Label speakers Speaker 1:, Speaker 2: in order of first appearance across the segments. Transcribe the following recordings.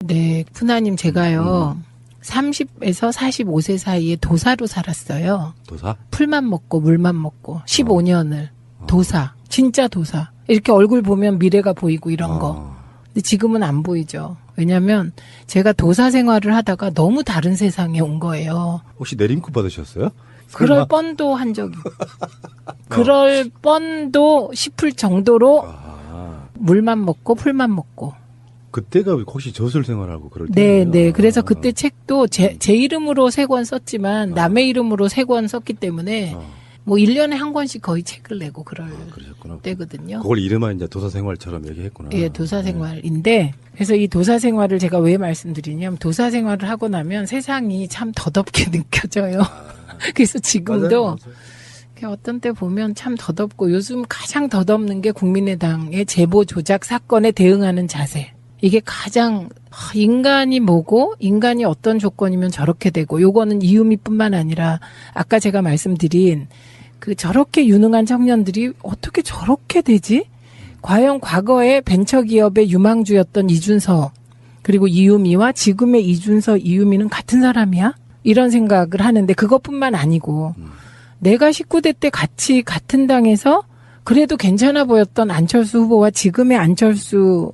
Speaker 1: 네, 푸나님 제가요. 30에서 45세 사이에 도사로 살았어요.
Speaker 2: 도사?
Speaker 1: 풀만 먹고 물만 먹고 15년을 도사, 진짜 도사. 이렇게 얼굴 보면 미래가 보이고 이런 거. 근데 지금은 안 보이죠. 왜냐면 제가 도사 생활을 하다가 너무 다른 세상에 온 거예요.
Speaker 2: 혹시 내림굿 받으셨어요?
Speaker 1: 그럴 뻔도 한 적이. 그럴 뻔도 싶을 정도로 물만 먹고 풀만 먹고.
Speaker 2: 그때가 혹시 저술 생활하고 그럴
Speaker 1: 네,
Speaker 2: 때예요?
Speaker 1: 네. 그래서 그때 책도 제 이름으로 3권 썼지만 남의 이름으로 3권 썼기 때문에 뭐 1년에 한 권씩 거의 책을 내고 그럴
Speaker 2: 그러셨구나.
Speaker 1: 때거든요.
Speaker 2: 그걸 이름만 이제 도사 생활처럼 얘기했구나.
Speaker 1: 예, 도사 생활인데 그래서 이 도사 생활을 제가 왜 말씀드리냐면 도사 생활을 하고 나면 세상이 참 더덥게 느껴져요. 그래서 지금도
Speaker 2: 맞아요.
Speaker 1: 어떤 때 보면 참 더덥고 요즘 가장 더덥는 게 국민의당의 제보 조작 사건에 대응하는 자세. 이게 가장 인간이 뭐고 인간이 어떤 조건이면 저렇게 되고 요거는 이유미뿐만 아니라 아까 제가 말씀드린 그 저렇게 유능한 청년들이 어떻게 저렇게 되지? 과연 과거에 벤처기업의 유망주였던 이준서 그리고 이유미와 지금의 이준서 이유미는 같은 사람이야? 이런 생각을 하는데 그것뿐만 아니고 내가 19대 때 같이 같은 당에서 그래도 괜찮아 보였던 안철수 후보와 지금의 안철수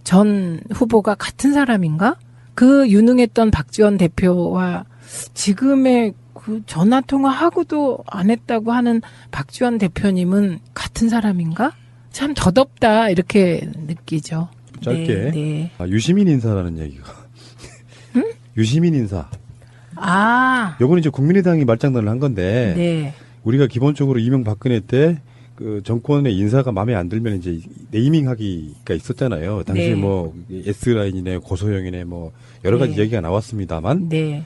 Speaker 1: 전 후보가 같은 사람인가? 그 유능했던 박지원 대표와 지금의 그 전화통화하고도 안 했다고 하는 박지원 대표님은 같은 사람인가? 참 더덥다 이렇게 느끼죠.
Speaker 2: 짧게
Speaker 1: 네, 네.
Speaker 2: 유시민 인사라는 얘기가.
Speaker 1: 응?
Speaker 2: 유시민 인사.
Speaker 1: 아.
Speaker 2: 요거는 이제 국민의당이 말장난을 한 건데
Speaker 1: 네.
Speaker 2: 우리가 기본적으로 이명박근혜 때 그 정권의 인사가 마음에 안 들면 이제 네이밍하기가 있었잖아요. 당시
Speaker 1: 네.
Speaker 2: 뭐 S라인이네 고소영이네 뭐 여러 가지
Speaker 1: 네.
Speaker 2: 얘기가 나왔습니다만
Speaker 1: 네.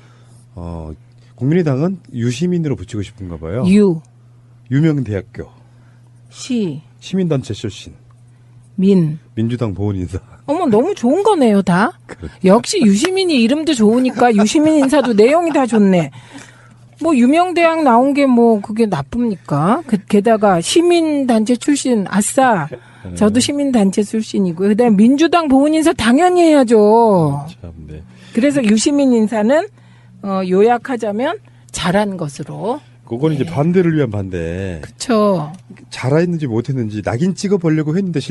Speaker 2: 국민의당은 유시민으로 붙이고 싶은가 봐요. 유명대학교 시민단체 출신 민주당 보훈 인사.
Speaker 1: 어머 너무 좋은 거네요 다. 역시 유시민이 이름도 좋으니까 유시민 인사도 내용이 다 좋네. 뭐 유명대학 나온 게 뭐 그게 나쁩니까? 게다가 시민단체 출신 아싸. 저도 시민단체 출신이고요. 그다음에 민주당 보훈 인사 당연히 해야죠.
Speaker 2: 참, 네.
Speaker 1: 그래서 유시민 인사는 요약하자면 잘한 것으로.
Speaker 2: 그건
Speaker 1: 네.
Speaker 2: 이제 반대를 위한 반대.
Speaker 1: 그렇죠.
Speaker 2: 잘했는지 못했는지 낙인 찍어보려고 했는데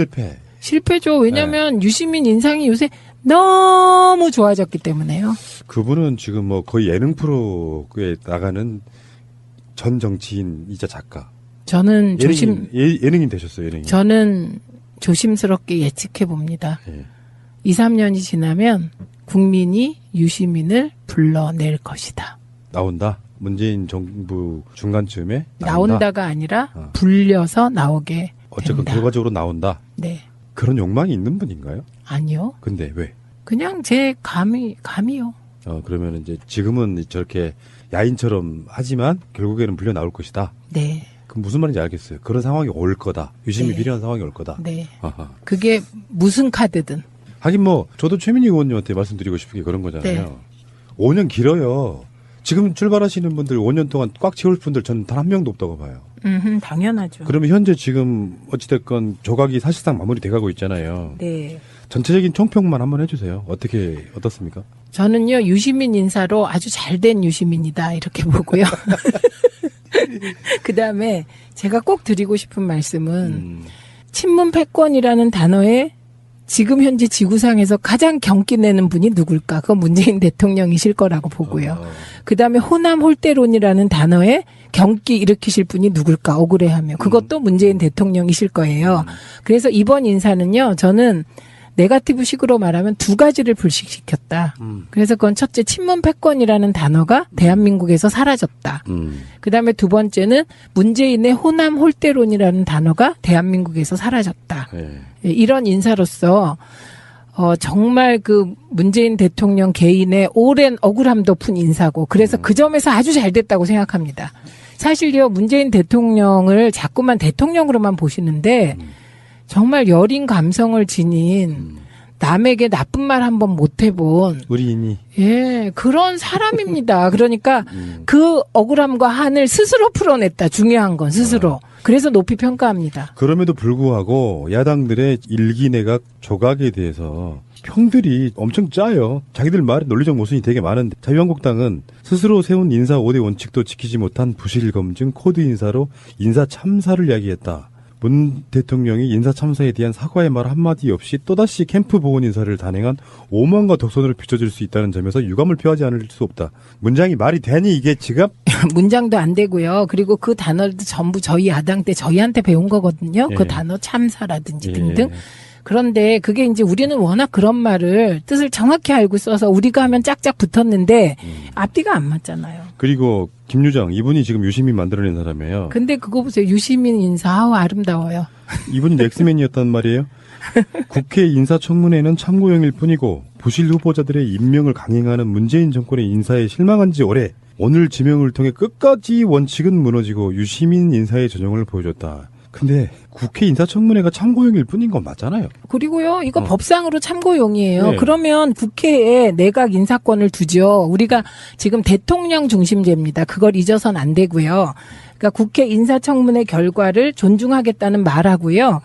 Speaker 1: 실패죠. 왜냐하면 유시민 인상이 요새 너무 좋아졌기 때문에요.
Speaker 2: 그분은 지금 뭐 거의 예능 프로에 나가는 전 정치인이자 작가.
Speaker 1: 저는
Speaker 2: 예능인 되셨어요. 예능인.
Speaker 1: 저는 조심스럽게 예측해 봅니다.
Speaker 2: 예.
Speaker 1: 2, 3년이 지나면 국민이 유시민을 불러낼 것이다.
Speaker 2: 나온다. 문재인 정부 중간쯤에
Speaker 1: 나온다가 아니라 불려서 나오게
Speaker 2: 어쨌든
Speaker 1: 된다.
Speaker 2: 결과적으로 나온다.
Speaker 1: 네.
Speaker 2: 그런 욕망이 있는 분인가요?
Speaker 1: 아니요.
Speaker 2: 근데 왜?
Speaker 1: 그냥 제 감이요.
Speaker 2: 그러면 이제 지금은 저렇게 야인처럼 하지만 결국에는 불려 나올 것이다.
Speaker 1: 네.
Speaker 2: 그럼 무슨 말인지 알겠어요. 그런 상황이 올 거다. 유심히
Speaker 1: 네.
Speaker 2: 필요한 상황이 올 거다.
Speaker 1: 네.
Speaker 2: 아하.
Speaker 1: 그게 무슨 카드든.
Speaker 2: 하긴 뭐 저도 최민희 의원님한테 말씀드리고 싶은 게 그런 거잖아요.
Speaker 1: 네.
Speaker 2: 5년 길어요. 지금 출발하시는 분들 5년 동안 꽉 채울 분들 저는 단 한 명도 없다고 봐요.
Speaker 1: 당연하죠.
Speaker 2: 그러면 현재 지금 어찌됐건 조각이 사실상 마무리돼가고 있잖아요.
Speaker 1: 네.
Speaker 2: 전체적인 총평만 한번 해주세요. 어떻습니까?
Speaker 1: 저는요, 유시민 인사로 아주 잘된 유시민이다, 이렇게 보고요. 그 다음에 제가 꼭 드리고 싶은 말씀은, 친문 패권이라는 단어에 지금 현재 지구상에서 가장 경기 내는 분이 누굴까? 그건 문재인 대통령이실 거라고 보고요. 그 다음에 호남 홀대론이라는 단어에 경기 일으키실 분이 누굴까? 억울해하며. 그것도 문재인 대통령이실 거예요. 그래서 이번 인사는요, 저는 네거티브 식으로 말하면 두 가지를 불식시켰다. 그래서 그건 첫째, 친문 패권이라는 단어가 대한민국에서 사라졌다. 그 다음에 두 번째는 문재인의 호남 홀대론이라는 단어가 대한민국에서 사라졌다.
Speaker 2: 네.
Speaker 1: 이런 인사로서 정말 그 문재인 대통령 개인의 오랜 억울함도 푼 인사고 그래서 그 점에서 아주 잘 됐다고 생각합니다. 사실요, 문재인 대통령을 자꾸만 대통령으로만 보시는데 정말 여린 감성을 지닌 남에게 나쁜 말 한번 못 해본
Speaker 2: 우리인이
Speaker 1: 그런 사람입니다. 그러니까 그 억울함과 한을 스스로 풀어냈다. 중요한 건 스스로. 그래서 높이 평가합니다.
Speaker 2: 그럼에도 불구하고 야당들의 일기내각 조각에 대해서 평들이 엄청 짜요. 자기들 말에 논리적 모순이 되게 많은데 자유한국당은 스스로 세운 인사 5대 원칙도 지키지 못한 부실 검증 코드 인사로 인사 참사를 야기했다. 문 대통령이 인사 참사에 대한 사과의 말 한마디 없이 또다시 캠프 보건 인사를 단행한 오만과 독선으로 비춰질 수 있다는 점에서 유감을 표하지 않을 수 없다. 문장이 말이 되니 이게 지금?
Speaker 1: 문장도 안 되고요. 그리고 그 단어도 전부 저희 야당 때 저희한테 배운 거거든요.
Speaker 2: 예.
Speaker 1: 그 단어 참사라든지
Speaker 2: 예.
Speaker 1: 등등. 그런데 그게 이제 우리는 워낙 그런 말을 뜻을 정확히 알고 써서 우리가 하면 짝짝 붙었는데 앞뒤가 안 맞잖아요.
Speaker 2: 그리고 김유정 이분이 지금 유시민 만들어낸 사람이에요.
Speaker 1: 근데 그거 보세요. 유시민 인사 아우 아름다워요.
Speaker 2: 이분이 넥스맨이었단 말이에요. 국회 인사청문회는 참고용일 뿐이고 부실 후보자들의 임명을 강행하는 문재인 정권의 인사에 실망한 지 오래. 오늘 지명을 통해 끝까지 원칙은 무너지고 유시민 인사의 전형을 보여줬다. 근데 국회 인사청문회가 참고용일 뿐인 건 맞잖아요.
Speaker 1: 그리고요, 이거 법상으로 참고용이에요.
Speaker 2: 네.
Speaker 1: 그러면 국회에 내각 인사권을 두죠. 우리가 지금 대통령 중심제입니다. 그걸 잊어서는 안 되고요. 그러니까 국회 인사청문회 결과를 존중하겠다는 말하고요.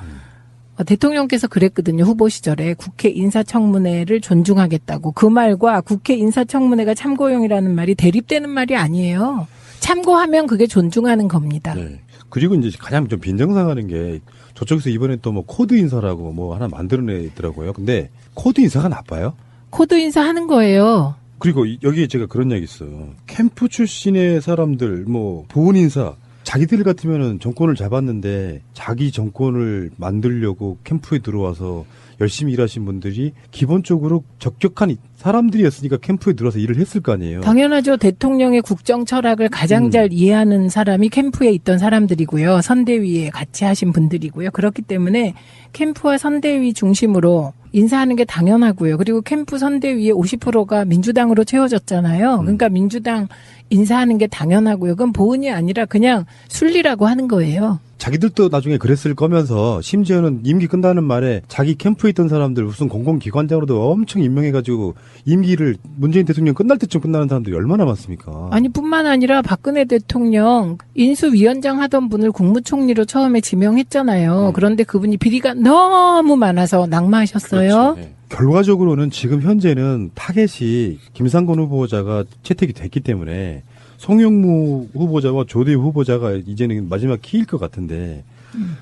Speaker 1: 대통령께서 그랬거든요. 후보 시절에 국회 인사청문회를 존중하겠다고. 그 말과 국회 인사청문회가 참고용이라는 말이 대립되는 말이 아니에요. 참고하면 그게 존중하는 겁니다.
Speaker 2: 네. 그리고 이제 가장 좀 빈정상하는 게 저쪽에서 이번에 또 뭐 코드 인사라고 뭐 하나 만들어내더라고요. 근데 코드 인사가 나빠요?
Speaker 1: 코드 인사하는 거예요.
Speaker 2: 그리고 여기에 제가 그런 얘기 있어요. 캠프 출신의 사람들 뭐 보훈 인사 자기들 같으면은 정권을 잡았는데 자기 정권을 만들려고 캠프에 들어와서 열심히 일하신 분들이 기본적으로 적격한 사람들이었으니까 캠프에 들어와서 일을 했을 거 아니에요.
Speaker 1: 당연하죠. 대통령의 국정 철학을 가장 잘 이해하는 사람이 캠프에 있던 사람들이고요. 선대위에 같이 하신 분들이고요. 그렇기 때문에 캠프와 선대위 중심으로 인사하는 게 당연하고요. 그리고 캠프 선대위의 50%가 민주당으로 채워졌잖아요. 그러니까 민주당 인사하는 게 당연하고요. 그건 보은이 아니라 그냥 순리라고 하는 거예요.
Speaker 2: 자기들도 나중에 그랬을 거면서 심지어는 임기 끝나는 말에 자기 캠프에 있던 사람들 무슨 공공기관장으로도 엄청 임명해가지고 임기를 문재인 대통령 끝날 때쯤 끝나는 사람들이 얼마나 많습니까?
Speaker 1: 아니 뿐만 아니라 박근혜 대통령 인수위원장 하던 분을 국무총리로 처음에 지명했잖아요. 그런데 그분이 비리가 너무 많아서 낙마하셨어요.
Speaker 2: 그렇죠. 네. 결과적으로는 지금 현재는 타겟이 김상곤 후보자가 채택이 됐기 때문에 송영무 후보자와 조대우 후보자가 이제는 마지막 키일 것 같은데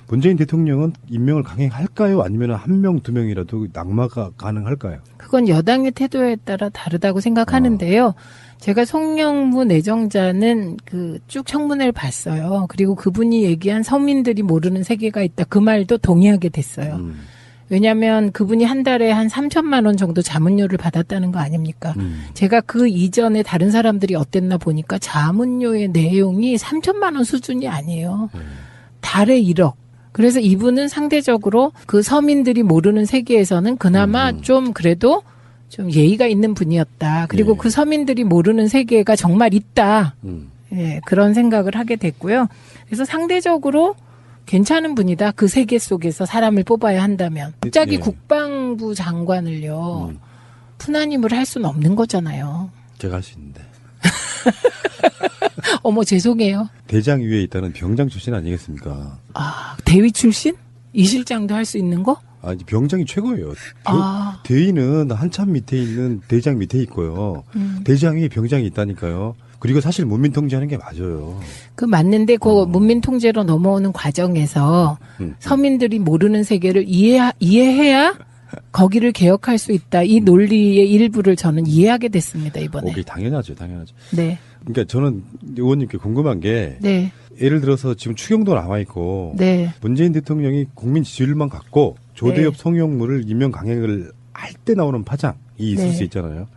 Speaker 2: 문재인 대통령은 임명을 강행할까요? 아니면 한 명, 두 명이라도 낙마가 가능할까요?
Speaker 1: 그건 여당의 태도에 따라 다르다고 생각하는데요. 제가 송영무 내정자는 그 쭉 청문회를 봤어요. 그리고 그분이 얘기한 서민들이 모르는 세계가 있다. 그 말도 동의하게 됐어요. 왜냐하면 그분이 한 달에 한 3천만 원 정도 자문료를 받았다는 거 아닙니까? 제가 그 이전에 다른 사람들이 어땠나 보니까 자문료의 내용이 3천만 원 수준이 아니에요. 달에 1억. 그래서 이분은 상대적으로 그 서민들이 모르는 세계에서는 그나마 좀 그래도 좀 예의가 있는 분이었다. 그리고
Speaker 2: 네.
Speaker 1: 그 서민들이 모르는 세계가 정말 있다. 예, 그런 생각을 하게 됐고요. 그래서 상대적으로 괜찮은 분이다. 그 세계 속에서 사람을 뽑아야 한다면. 갑자기
Speaker 2: 네.
Speaker 1: 국방부 장관을요. 푸나님을 할 수는 없는 거잖아요.
Speaker 2: 제가 할 수 있는데.
Speaker 1: 어머 죄송해요.
Speaker 2: 대장 위에 있다는 병장 출신 아니겠습니까?
Speaker 1: 아 대위 출신? 이 실장도 할 수 있는 거?
Speaker 2: 아니 병장이 최고예요.
Speaker 1: 아.
Speaker 2: 대위는 한참 밑에 있는 대장 밑에 있고요. 대장 위에 병장이 있다니까요. 그리고 사실 문민 통제하는 게 맞아요.
Speaker 1: 그 맞는데 그 문민 통제로 넘어오는 과정에서 서민들이 모르는 세계를 이해해야 거기를 개혁할 수 있다. 이 논리의 일부를 저는 이해하게 됐습니다, 이번에.
Speaker 2: 오케이, 당연하죠, 당연하죠.
Speaker 1: 네.
Speaker 2: 그러니까 저는 의원님께 궁금한 게
Speaker 1: 네.
Speaker 2: 예를 들어서 지금 추경도 남아 있고
Speaker 1: 네.
Speaker 2: 문재인 대통령이 국민 지지율만 갖고 조대엽
Speaker 1: 네.
Speaker 2: 송영무를 임명 강행을 할 때 나오는 파장이 있을
Speaker 1: 네.
Speaker 2: 수 있잖아요.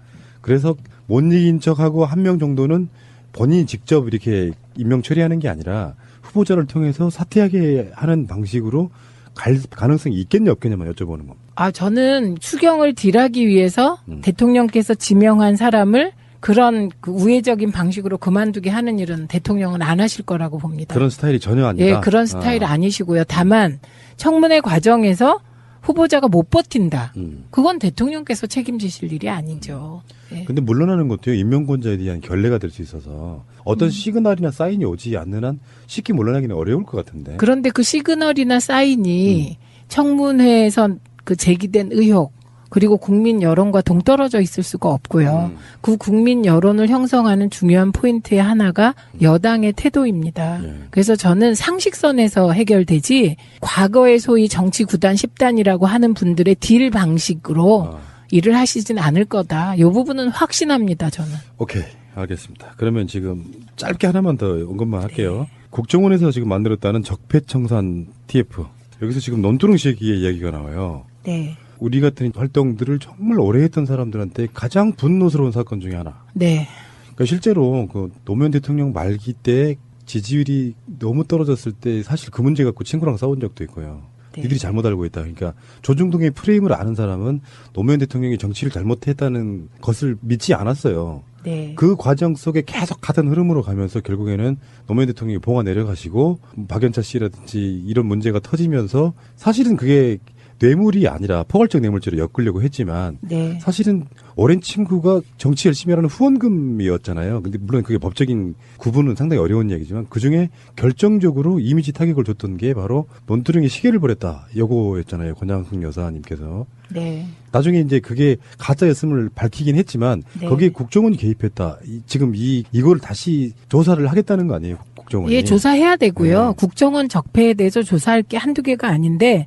Speaker 2: 그래서 못 이긴 척하고 한 명 정도는 본인이 직접 이렇게 임명 처리하는 게 아니라 후보자를 통해서 사퇴하게 하는 방식으로 갈 가능성이 있겠냐 없겠냐만 여쭤보는 겁니다.
Speaker 1: 아, 저는 추경을 딜하기 위해서 대통령께서 지명한 사람을 그런 그 우회적인 방식으로 그만두게 하는 일은 대통령은 안 하실 거라고 봅니다.
Speaker 2: 그런 스타일이 전혀 아니다.
Speaker 1: 예, 그런 스타일 아니시고요. 다만 청문회 과정에서 후보자가 못 버틴다. 그건 대통령께서 책임지실 일이 아니죠. 예.
Speaker 2: 근데 물러나는 것도요, 임명권자에 대한 결례가 될 수 있어서 어떤 시그널이나 사인이 오지 않는 한 쉽게 물러나기는 어려울 것 같은데.
Speaker 1: 그런데 그 시그널이나 사인이 청문회에서 그 제기된 의혹, 그리고 국민 여론과 동떨어져 있을 수가 없고요. 그 국민 여론을 형성하는 중요한 포인트의 하나가 여당의 태도입니다. 그래서 저는 상식선에서 해결되지 과거의 소위 정치 9단 10단이라고 하는 분들의 딜 방식으로 일을 하시진 않을 거다. 이 부분은 확신합니다. 저는.
Speaker 2: 오케이. 알겠습니다. 그러면 지금 짧게 하나만 더 언급만 할게요. 국정원에서 지금 만들었다는 적폐청산 TF. 여기서 지금 논두렁식의 이야기가 나와요.
Speaker 1: 네.
Speaker 2: 우리 같은 활동들을 정말 오래 했던 사람들한테 가장 분노스러운 사건 중에 하나.
Speaker 1: 네.
Speaker 2: 그러니까 실제로 그 노무현 대통령 말기 때 지지율이 너무 떨어졌을 때 사실 그 문제 갖고 친구랑 싸운 적도 있고요.
Speaker 1: 네.
Speaker 2: 니들이 잘못 알고 있다. 그러니까 조중동의 프레임을 아는 사람은 노무현 대통령이 정치를 잘못했다는 것을 믿지 않았어요.
Speaker 1: 네.
Speaker 2: 그 과정 속에 계속 같은 흐름으로 가면서 결국에는 노무현 대통령이 봉화 내려가시고 박연차 씨라든지 이런 문제가 터지면서 사실은 그게 뇌물이 아니라 포괄적 뇌물죄로 엮으려고 했지만
Speaker 1: 네.
Speaker 2: 사실은 오랜 친구가 정치 열심히 하라는 후원금이었잖아요. 근데 물론 그게 법적인 구분은 상당히 어려운 얘기지만 그중에 결정적으로 이미지 타격을 줬던 게 바로 논두렁이 시계를 버렸다. 요거였잖아요. 권양숙 여사님께서.
Speaker 1: 네.
Speaker 2: 나중에 이제 그게 가짜였음을 밝히긴 했지만
Speaker 1: 네.
Speaker 2: 거기에 국정원이 개입했다. 지금 이걸 다시 조사를 하겠다는 거 아니에요? 국정원이.
Speaker 1: 예, 조사해야 되고요.
Speaker 2: 네.
Speaker 1: 국정원 적폐에 대해서 조사할 게 한두 개가 아닌데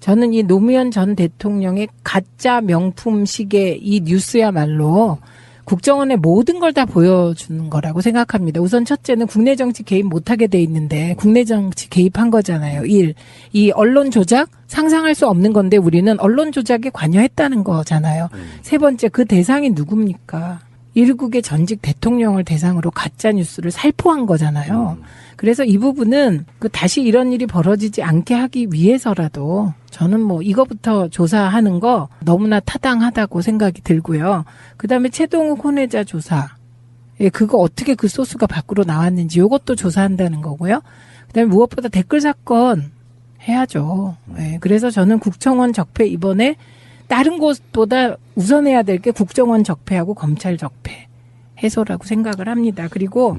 Speaker 1: 저는 이 노무현 전 대통령의 가짜 명품 시계 이 뉴스야말로 국정원의 모든 걸 다 보여주는 거라고 생각합니다. 우선 첫째는 국내 정치 개입 못하게 돼 있는데 국내 정치 개입한 거잖아요. 이 언론 조작 상상할 수 없는 건데 우리는 언론 조작에 관여했다는 거잖아요. 세 번째 그 대상이 누굽니까? 일국의 전직 대통령을 대상으로 가짜 뉴스를 살포한 거잖아요. 그래서 이 부분은 다시 이런 일이 벌어지지 않게 하기 위해서라도 저는 뭐 이거부터 조사하는 거 너무나 타당하다고 생각이 들고요. 그다음에 최동욱 혼외자 조사. 예, 그거 어떻게 그 소스가 밖으로 나왔는지 이것도 조사한다는 거고요. 그다음에 무엇보다 댓글 사건 해야죠. 예, 그래서 저는 국정원 적폐 이번에 다른 곳보다 우선해야 될 게 국정원 적폐하고 검찰 적폐 해소라고 생각을 합니다. 그리고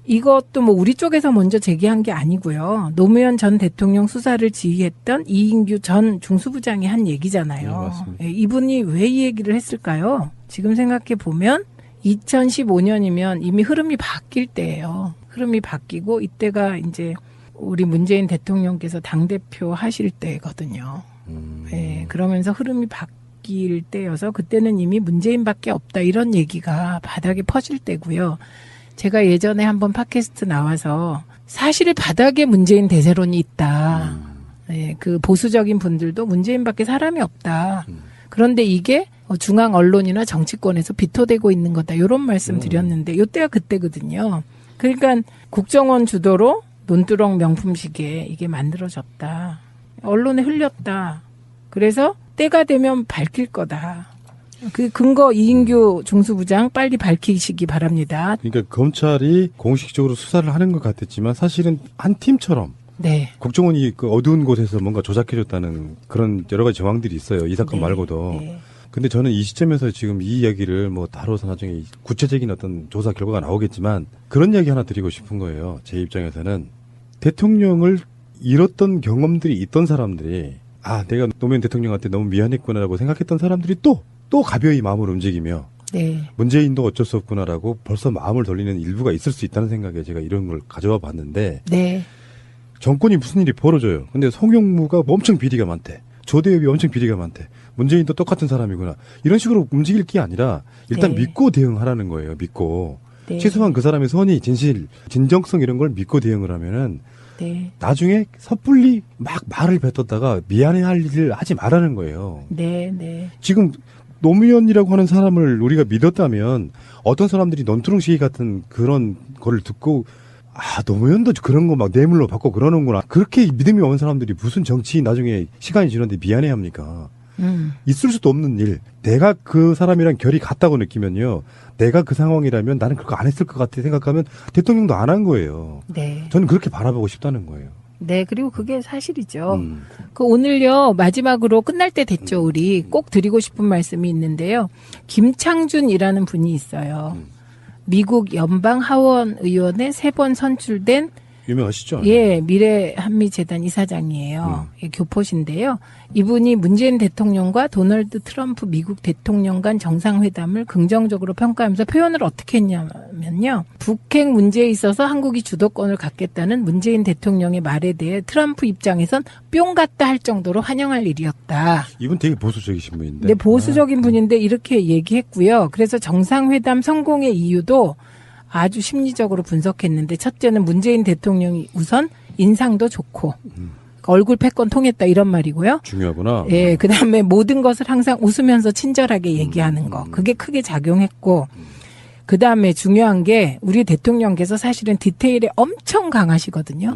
Speaker 1: 이것도 뭐 우리 쪽에서 먼저 제기한 게 아니고요. 노무현 전 대통령 수사를 지휘했던 이인규 전 중수부장이 한 얘기잖아요.
Speaker 2: 네, 맞습니다.
Speaker 1: 예, 이분이 왜 이 얘기를 했을까요? 지금 생각해 보면 2015년이면 이미 흐름이 바뀔 때예요. 흐름이 바뀌고 이때가 이제 우리 문재인 대통령께서 당대표 하실 때거든요. 예, 그러면서 흐름이 바뀔 때여서 그때는 이미 문재인밖에 없다 이런 얘기가 바닥에 퍼질 때고요. 제가 예전에 한번 팟캐스트 나와서 사실 바닥에 문재인 대세론이 있다. 예, 그 보수적인 분들도 문재인밖에 사람이 없다. 그런데 이게 중앙 언론이나 정치권에서 비토되고 있는 거다. 이런 말씀 드렸는데 이때가 그때거든요. 그러니까 국정원 주도로 논두렁 명품시계 이게 만들어졌다. 언론에 흘렸다. 그래서 때가 되면 밝힐 거다. 그 근거 이인규 중수부장 빨리 밝히시기 바랍니다.
Speaker 2: 그러니까 검찰이 공식적으로 수사를 하는 것 같았지만 사실은 한 팀처럼
Speaker 1: 네.
Speaker 2: 국정원이 그 어두운 곳에서 뭔가 조작해줬다는 그런 여러 가지 정황들이 있어요. 이 사건
Speaker 1: 네.
Speaker 2: 말고도.
Speaker 1: 네.
Speaker 2: 근데 저는 이 시점에서 지금 이 이야기를 뭐 다뤄서 나중에 구체적인 어떤 조사 결과가 나오겠지만 그런 이야기 하나 드리고 싶은 거예요. 제 입장에서는 대통령을 잃었던 경험들이 있던 사람들이 내가 노무현 대통령한테 너무 미안했구나라고 생각했던 사람들이 또 가벼이 마음을 움직이며
Speaker 1: 네.
Speaker 2: 문재인도 어쩔 수 없구나라고 벌써 마음을 돌리는 일부가 있을 수 있다는 생각에 제가 이런 걸 가져와 봤는데
Speaker 1: 네.
Speaker 2: 정권이 무슨 일이 벌어져요. 근데 송영무가 엄청 비리가 많대. 조대엽이 엄청 비리가 많대. 문재인도 똑같은 사람이구나. 이런 식으로 움직일 게 아니라 일단
Speaker 1: 네.
Speaker 2: 믿고 대응하라는 거예요. 믿고.
Speaker 1: 네.
Speaker 2: 최소한 그 사람의 선의, 진실, 진정성 이런 걸 믿고 대응을 하면은
Speaker 1: 네.
Speaker 2: 나중에 섣불리 막 말을 뱉었다가 미안해할 일을 하지 말라는 거예요.
Speaker 1: 네. 네.
Speaker 2: 지금 노무현이라고 하는 사람을 우리가 믿었다면 어떤 사람들이 논두렁시계 같은 그런 거를 듣고 노무현도 그런 거 막 뇌물로 받고 그러는구나. 그렇게 믿음이 오는 사람들이 무슨 정치 나중에 시간이 지났는데 미안해합니까? 있을 수도 없는 일. 내가 그 사람이랑 결이 같다고 느끼면요. 내가 그 상황이라면 나는 그거 안 했을 것 같아 생각하면 대통령도 안 한 거예요.
Speaker 1: 네.
Speaker 2: 저는 그렇게 바라보고 싶다는 거예요.
Speaker 1: 네, 그리고 그게 사실이죠. 그 오늘요, 마지막으로 끝날 때 됐죠, 우리. 꼭 드리고 싶은 말씀이 있는데요. 김창준이라는 분이 있어요. 미국 연방 하원 의원에 3번 선출된
Speaker 2: 유명하시죠?
Speaker 1: 예, 미래한미재단 이사장이에요. 예, 교포신데요. 이분이 문재인 대통령과 도널드 트럼프 미국 대통령 간 정상회담을 긍정적으로 평가하면서 표현을 어떻게 했냐면요. 북핵 문제에 있어서 한국이 주도권을 갖겠다는 문재인 대통령의 말에 대해 트럼프 입장에선 뿅 같다 할 정도로 환영할 일이었다.
Speaker 2: 이분 되게 보수적이신 분인데.
Speaker 1: 네, 보수적인 분인데 이렇게 얘기했고요. 그래서 정상회담 성공의 이유도 아주 심리적으로 분석했는데 첫째는 문재인 대통령이 우선 인상도 좋고 얼굴 패권 통했다 이런 말이고요.
Speaker 2: 중요하구나.
Speaker 1: 예, 그다음에 모든 것을 항상 웃으면서 친절하게 얘기하는 거. 그게 크게 작용했고 그다음에 중요한 게 우리 대통령께서 사실은 디테일에 엄청 강하시거든요.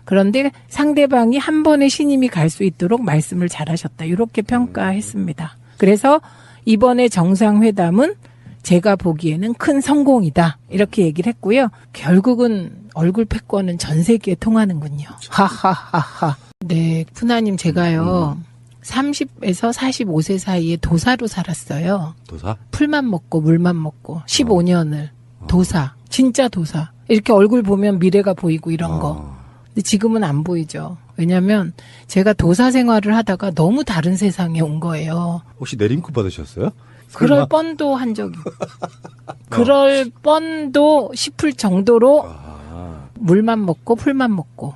Speaker 1: 그런데 상대방이 한 번에 신임이 갈 수 있도록 말씀을 잘하셨다. 이렇게 평가했습니다. 그래서 이번에 정상회담은 제가 보기에는 큰 성공이다. 이렇게 얘기를 했고요. 결국은 얼굴 패권은 전 세계에 통하는군요. 하하하하. 네, 푸나님 제가요. 30에서 45세 사이에 도사로 살았어요.
Speaker 2: 도사?
Speaker 1: 풀만 먹고 물만 먹고 15년을 도사. 진짜 도사. 이렇게 얼굴 보면 미래가 보이고 이런 거. 근데 지금은 안 보이죠. 왜냐하면 제가 도사 생활을 하다가 너무 다른 세상에 온 거예요.
Speaker 2: 혹시 내림굿 받으셨어요?
Speaker 1: 그럴 뻔도 한 적이. 그럴 뻔도 싶을 정도로 물만 먹고 풀만 먹고.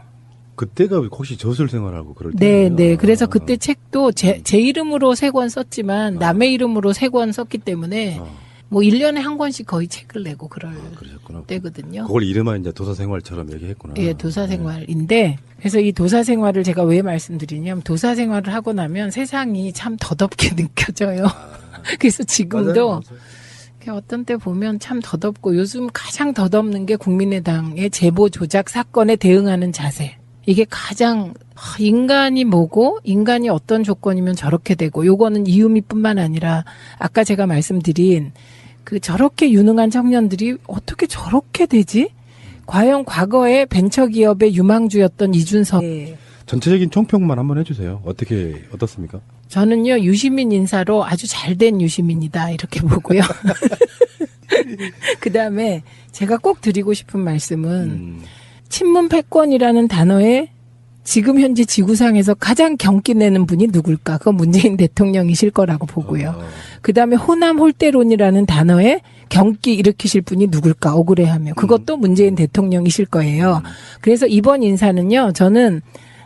Speaker 2: 그때가 혹시 저술 생활하고 그럴
Speaker 1: 네,
Speaker 2: 때예요?
Speaker 1: 네. 그래서 그때 책도 제 이름으로 3권 썼지만 남의 이름으로 3권 썼기 때문에 뭐 1년에 한 권씩 거의 책을 내고
Speaker 2: 그러셨구나.
Speaker 1: 때거든요.
Speaker 2: 그걸 이름만 이제 도사 생활처럼 얘기했구나.
Speaker 1: 예, 도사 생활인데 그래서 이 도사 생활을 제가 왜 말씀드리냐면 도사 생활을 하고 나면 세상이 참 더덥게 느껴져요. 그래서 지금도
Speaker 2: 맞아요.
Speaker 1: 어떤 때 보면 참 더덥고 요즘 가장 더덥는 게 국민의당의 제보 조작 사건에 대응하는 자세. 이게 가장 인간이 뭐고 인간이 어떤 조건이면 저렇게 되고 요거는 이유미뿐만 아니라 아까 제가 말씀드린 그 저렇게 유능한 청년들이 어떻게 저렇게 되지? 과연 과거에 벤처기업의 유망주였던 이준석.
Speaker 2: 전체적인 총평만 한번 해주세요. 어떻습니까?
Speaker 1: 저는요, 유시민 인사로 아주 잘된 유시민이다, 이렇게 보고요. 그 다음에 제가 꼭 드리고 싶은 말씀은, 친문 패권이라는 단어에 지금 현재 지구상에서 가장 경기 내는 분이 누굴까? 그건 문재인 대통령이실 거라고 보고요. 그 다음에 호남 홀대론이라는 단어에 경기 일으키실 분이 누굴까? 억울해하며. 그것도 문재인 대통령이실 거예요. 그래서 이번 인사는요, 저는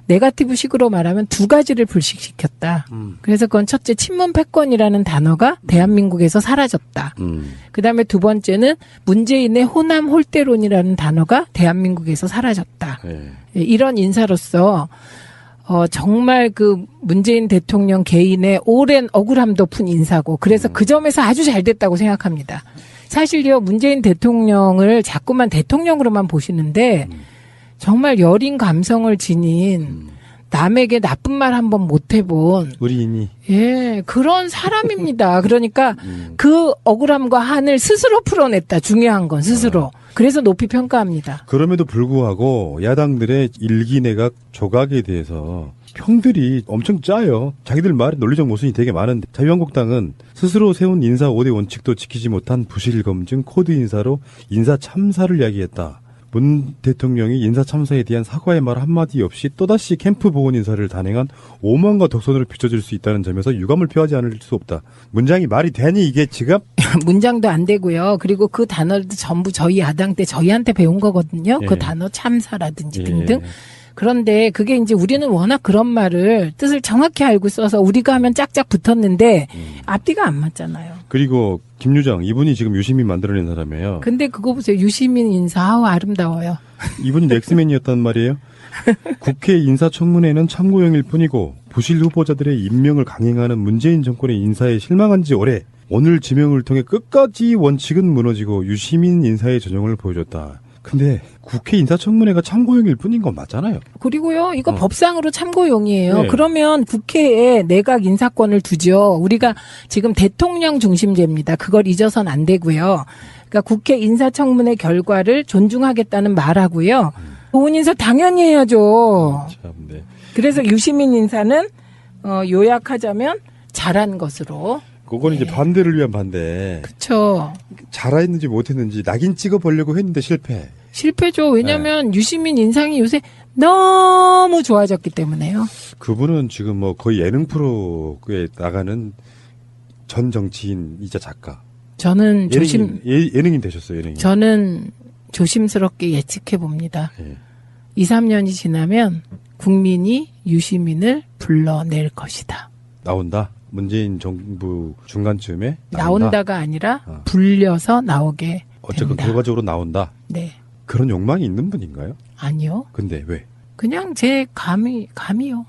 Speaker 1: 네거티브 식으로 말하면 2가지를 불식시켰다. 그래서 그건 첫째 친문 패권이라는 단어가 대한민국에서 사라졌다. 그다음에 2번째는 문재인의 호남 홀대론이라는 단어가 대한민국에서 사라졌다.
Speaker 2: 네.
Speaker 1: 이런 인사로서 정말 그 문재인 대통령 개인의 오랜 억울함 덮은 인사고 그래서 그 점에서 아주 잘 됐다고 생각합니다. 사실요 문재인 대통령을 자꾸만 대통령으로만 보시는데 정말 여린 감성을 지닌 남에게 나쁜 말 한번 못 해본
Speaker 2: 의리인이
Speaker 1: 예 그런 사람입니다. 그러니까 그 억울함과 한을 스스로 풀어냈다. 중요한 건 스스로. 그래서 높이 평가합니다.
Speaker 2: 그럼에도 불구하고 야당들의 일기 내각 조각에 대해서 평들이 엄청 짜요. 자기들 말에 논리적 모순이 되게 많은데 자유한국당은 스스로 세운 인사 5대 원칙도 지키지 못한 부실 검증 코드 인사로 인사 참사를 야기했다. 문 대통령이 인사 참사에 대한 사과의 말 한마디 없이 또다시 캠프 보건 인사를 단행한 오만과 독선으로 비춰질 수 있다는 점에서 유감을 표하지 않을 수 없다. 문장이 말이 되니 이게 지금?
Speaker 1: 문장도 안 되고요. 그리고 그 단어도 전부 저희 야당 때 저희한테 배운 거거든요.
Speaker 2: 예.
Speaker 1: 그 단어 참사라든지
Speaker 2: 예.
Speaker 1: 등등. 그런데 그게 이제 우리는 워낙 그런 말을 뜻을 정확히 알고 써서 우리가 하면 짝짝 붙었는데 앞뒤가 안 맞잖아요.
Speaker 2: 그리고 김유정 이분이 지금 유시민 만들어낸 사람이에요.
Speaker 1: 근데 그거 보세요. 유시민 인사 아우 아름다워요.
Speaker 2: 이분이 넥스맨이었단 말이에요. 국회 인사청문회는 참고용일 뿐이고 부실 후보자들의 임명을 강행하는 문재인 정권의 인사에 실망한 지 오래. 오늘 지명을 통해 끝까지 원칙은 무너지고 유시민 인사의 전형을 보여줬다. 근데 국회 인사청문회가 참고용일 뿐인 건 맞잖아요.
Speaker 1: 그리고요, 이거 법상으로 참고용이에요.
Speaker 2: 네.
Speaker 1: 그러면 국회에 내각 인사권을 두죠. 우리가 지금 대통령 중심제입니다. 그걸 잊어선 안 되고요. 그러니까 국회 인사청문회 결과를 존중하겠다는 말하고요. 좋은 인사 당연히 해야죠.
Speaker 2: 참, 네.
Speaker 1: 그래서 유시민 인사는 요약하자면 잘한 것으로.
Speaker 2: 그건 이제 반대를 위한 반대.
Speaker 1: 그렇죠.
Speaker 2: 잘했는지 못했는지 낙인 찍어보려고 했는데 실패.
Speaker 1: 실패죠. 왜냐하면 유시민 인상이 요새 너무 좋아졌기 때문에요.
Speaker 2: 그분은 지금 뭐 거의 예능 프로에 나가는 전 정치인이자 작가.
Speaker 1: 저는
Speaker 2: 예능인 되셨어요. 예능인.
Speaker 1: 저는 조심스럽게 예측해 봅니다.
Speaker 2: 예.
Speaker 1: 2, 3년이 지나면 국민이 유시민을 불러낼 것이다.
Speaker 2: 나온다. 문재인 정부 중간쯤에
Speaker 1: 나온다가 아니라 불려서 나오게
Speaker 2: 어쨌건
Speaker 1: 된다.
Speaker 2: 결과적으로 나온다.
Speaker 1: 네.
Speaker 2: 그런 욕망이 있는 분인가요?
Speaker 1: 아니요.
Speaker 2: 근데 왜?
Speaker 1: 그냥 제 감이요.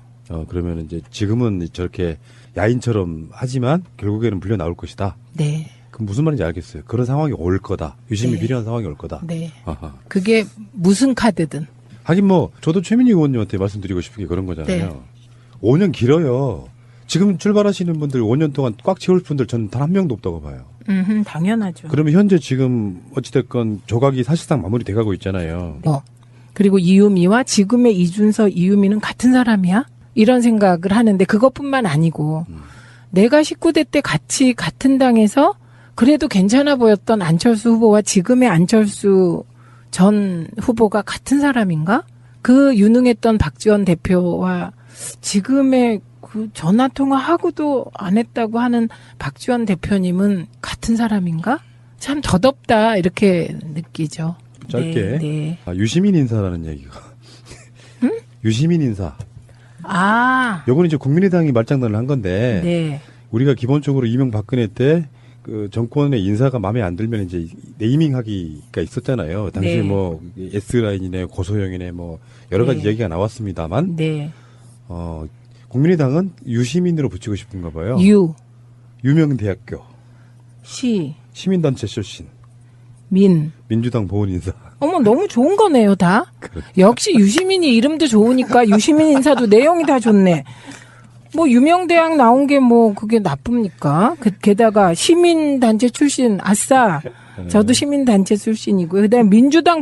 Speaker 2: 그러면 이제 지금은 저렇게 야인처럼 하지만 결국에는 불려 나올 것이다.
Speaker 1: 네.
Speaker 2: 그럼 무슨 말인지 알겠어요. 그런 상황이 올 거다. 유심히
Speaker 1: 네.
Speaker 2: 필요한 상황이 올 거다.
Speaker 1: 네.
Speaker 2: 아하.
Speaker 1: 그게 무슨 카드든.
Speaker 2: 하긴 뭐 저도 최민희 의원님한테 말씀드리고 싶은 게 그런 거잖아요.
Speaker 1: 네.
Speaker 2: 5년 길어요. 지금 출발하시는 분들 5년 동안 꽉 채울 분들 저는 단 한 명도 없다고 봐요.
Speaker 1: 당연하죠.
Speaker 2: 그러면 현재 지금 어찌됐건 조각이 사실상 마무리 돼가고 있잖아요.
Speaker 1: 그리고 이유미와 지금의 이준석, 이유미는 같은 사람이야? 이런 생각을 하는데 그것뿐만 아니고 내가 19대 때 같이 같은 당에서 그래도 괜찮아 보였던 안철수 후보와 지금의 안철수 전 후보가 같은 사람인가? 그 유능했던 박지원 대표와 지금의 그 전화통화하고도 안 했다고 하는 박지원 대표님은 같은 사람인가? 참 더덥다 이렇게 느끼죠.
Speaker 2: 짧게
Speaker 1: 네.
Speaker 2: 유시민 인사라는 얘기가 유시민 인사. 요거는 이제 국민의당이 말장난을 한 건데
Speaker 1: 네.
Speaker 2: 우리가 기본적으로 이명박근혜 때 그 정권의 인사가 마음에 안 들면 이제 네이밍하기가 있었잖아요. 당시
Speaker 1: 네.
Speaker 2: 뭐 S라인이네 고소영이네 뭐 여러 가지
Speaker 1: 네.
Speaker 2: 얘기가 나왔습니다만
Speaker 1: 네.
Speaker 2: 국민의당은 유시민으로 붙이고 싶은가 봐요. 유명대학교 시민단체 출신 민주당 보훈 인사.
Speaker 1: 어머 너무 좋은 거네요 다. 역시 유시민이 이름도 좋으니까 유시민 인사도 내용이 다 좋네. 뭐 유명대학 나온 게 뭐 그게 나쁩니까? 게다가 시민단체 출신 아싸. 저도 시민단체 출신이고요. 그다음에 민주당